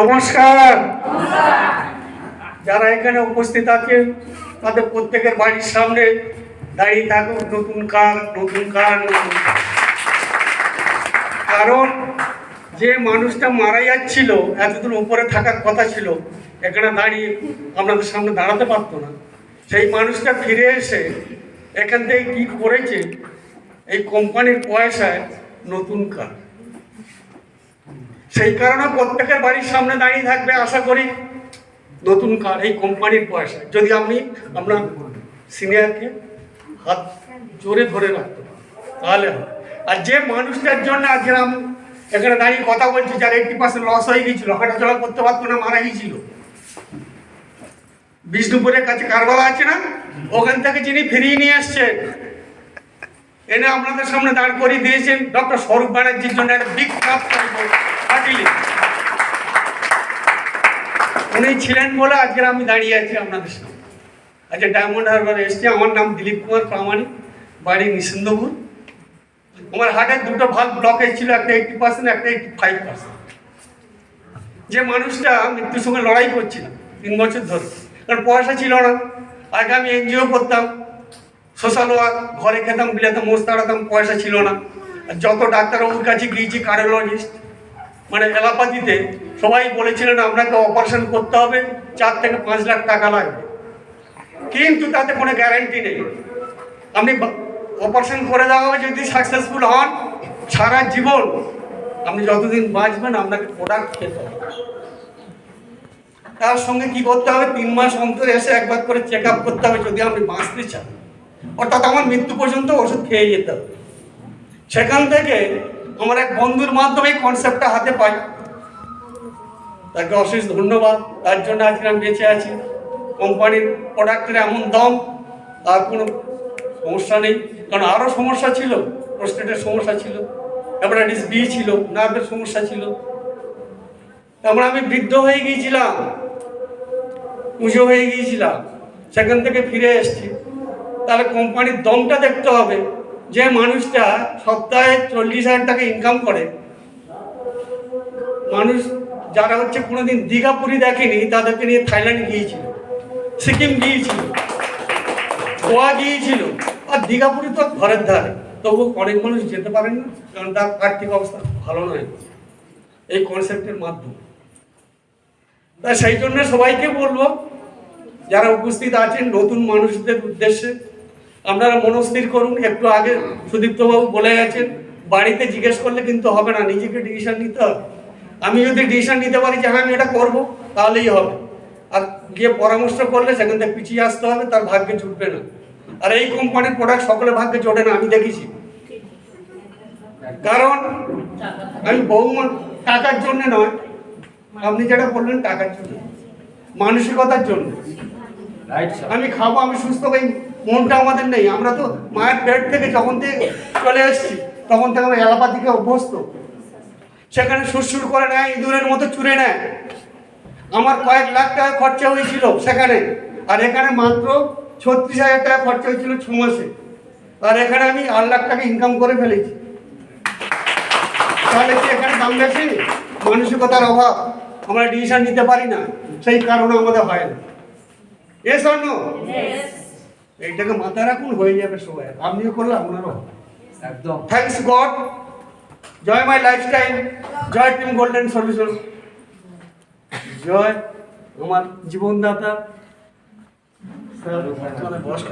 নমস্কার। যারা এখানে উপস্থিত আছে তাদের প্রত্যেকের বাড়ির সামনে দাঁড়িয়ে থাকুক নতুন কার, নতুন কার, নতুন কার। কারণ যে মানুষটা মারা যাচ্ছিল, এতদিন উপরে থাকার কথা ছিল, এখানে দাঁড়িয়ে আপনাদের সামনে দাঁড়াতে পারতো না, সেই মানুষটা ফিরে এসে এখান থেকে কী করেছে, এই কোম্পানির পয়সায় নতুন কার। সেই কারণে প্রত্যেকের বাড়ির সামনে দাঁড়িয়ে থাকবে আশা করি নতুন কার, এই কোম্পানির পয়সা। যদি আপনি আপনার সিনিয়রকে হাত জোরে ধরে রাখতে তাহলে হয়। আর যে মানুষটার জন্য আজকে আমি এখানে দাঁড়িয়ে কথা বলছি, যার 80% লস হয়ে গিয়েছিল, হাঁটাচলা করতে পারতো না, মারা গিয়েছিল, বিষ্ণুপুরের কাছে কারবালা আছে না, ওখান থেকে যিনি ফিরিয়ে নিয়ে আসছেন, এনে আপনাদের সামনে দাঁড় করিয়ে দিয়েছেন ডক্টর স্বরূপ ব্যানার্জির জন্য একটা বিগ ক্লাপ পাঠিয়ে। উনি ছিলেন বলে আজকে আমি দাঁড়িয়ে আছি আপনাদের সামনে। আজকে ডায়মন্ড হারবারে এসছি। আমার নাম দিলীপ কুমার প্রামাণিক, বাড়ি নিসিন্দপুর। আমার হার্টের দুটো ভাল্ব ব্লকেজ ছিল, একটা 80%, একটা 85%। যে মানুষটা মৃত্যুর সঙ্গে লড়াই করছিল 3 বছর ধরে, কারণ পয়সা ছিল না। আগে আমি এনজিও করতাম, সোশ্যাল ওয়ার্ক, ঘরে খেতাম, বিলাতাম, মোষ তাড়াতাম, পয়সা ছিল না। আর যত ডাক্তারবাবুর কাছে গিয়েছি, কার্ডিওলজিস্ট মানে এলাপাতিতে, সবাই বলেছিলেন আপনাকে অপারেশন করতে হবে, 4 থেকে 5 লাখ টাকা লাগবে, কিন্তু তাতে কোনো গ্যারান্টি নেই। আপনি অপারেশন করে দেওয়া হবে, যদি সাকসেসফুল হন, সারা জীবন আপনি যতদিন বাঁচবেন আপনাকে প্রোডাক্ট খেতে হবে। তার সঙ্গে কি করতে হবে, 3 মাস অন্তরে এসে একবার করে চেক আপ করতে হবে যদি আপনি বাঁচতে চান, অর্থাৎ আমার মৃত্যু পর্যন্ত ওষুধ খেয়ে যেতে হবে। সেখান থেকে আমার এক বন্ধুর মাধ্যমে এই কনসেপ্টটা হাতে পাই, তাকে অশেষ ধন্যবাদ। তার জন্য আজকে আমি বেঁচে আছি। কোম্পানির প্রোডাক্টের এমন দাম, আর কোনো সমস্যা নেই, কারণ আরও সমস্যা ছিল, প্রোস্টেটের সমস্যা ছিল, হেপাটাইটিস বি ছিল, নার্ভের সমস্যা ছিল। তারপরে আমি বৃদ্ধ হয়ে গিয়েছিলাম, পুজো হয়ে গিয়েছিলাম, সেখান থেকে ফিরে এসেছি। তাহলে কোম্পানির দমটা দেখতে হবে। যে মানুষটা সপ্তাহে 40,000 টাকা ইনকাম করে, মানুষ যারা হচ্ছে কোনোদিন দীঘা পুরী দেখেনি, তাদেরকে নিয়ে থাইল্যান্ড গিয়েছিল, সিকিম গিয়েছিল, গোয়া গিয়েছিল। আর দীঘা পুরী তো ঘরের ধারে, তবু অনেক মানুষ যেতে পারেন না, কারণ তার আর্থিক অবস্থা ভালো নয় এই কনসেপ্টের মাধ্যমে। তাই সেই জন্য সবাইকে বলবো, যারা উপস্থিত আছেন নতুন মানুষদের উদ্দেশ্যে, আপনারা মনস্থির করুন। একটু আগে সুদীপ্তবাবু বলে গেছেন, বাড়িতে জিজ্ঞেস করলে কিন্তু হবে না, নিজেকে ডিসিশন নিতে হবে। আমি যদি ডিসিশন নিতে পারি যে হ্যাঁ আমি এটা করবো, তাহলেই হবে। আর গিয়ে পরামর্শ করলে সেখান থেকে পিছিয়ে আসতে হবে, তার ভাগ্যে জুটবে না। আর এই কোম্পানির প্রোডাক্ট সকলের ভাগ্যে জোটে না, আমি দেখেছি। কারণ আমি বহুমান টাকার জন্য নয়, আপনি যেটা বললেন টাকার জন্য, মানসিকতার জন্য। আমি খাবো, আমি সুস্থ হই, মনটা আমাদের নেই। আমরা তো মায়ের পেট থেকে যখন থেকে চলে এসেছি, তখন থেকে আমরা এলাপাতিকে অভ্যস্ত। সেখানে সুরসুর করে নেয়, ইঁদুরের মতো চুরে নেয়। আমার কয়েক লাখ টাকা খরচা হয়েছিল সেখানে, আর এখানে মাত্র 36,000 টাকা খরচা হয়েছিল 6 মাসে। আর এখানে আমি 8 লাখ টাকা ইনকাম করে ফেলেছি। তাহলে কি এখানে দাম বেশি? মানসিকতার অভাব, আমরা ডিসিশন নিতে পারি না, সেই কারণে আমাদের হয় না। এস আর নো? এইটাকে মাথায় রাখুন, হয়ে যাবে সবাই। আপনিও করলে আপনারও একদম। থ্যাংকস গড, জয় মাই লাইফস্টাইল, জয় টিম গোল্ডেন সলিউশন, জয় আমার জীবনদাতা। স্যার বয়স্ক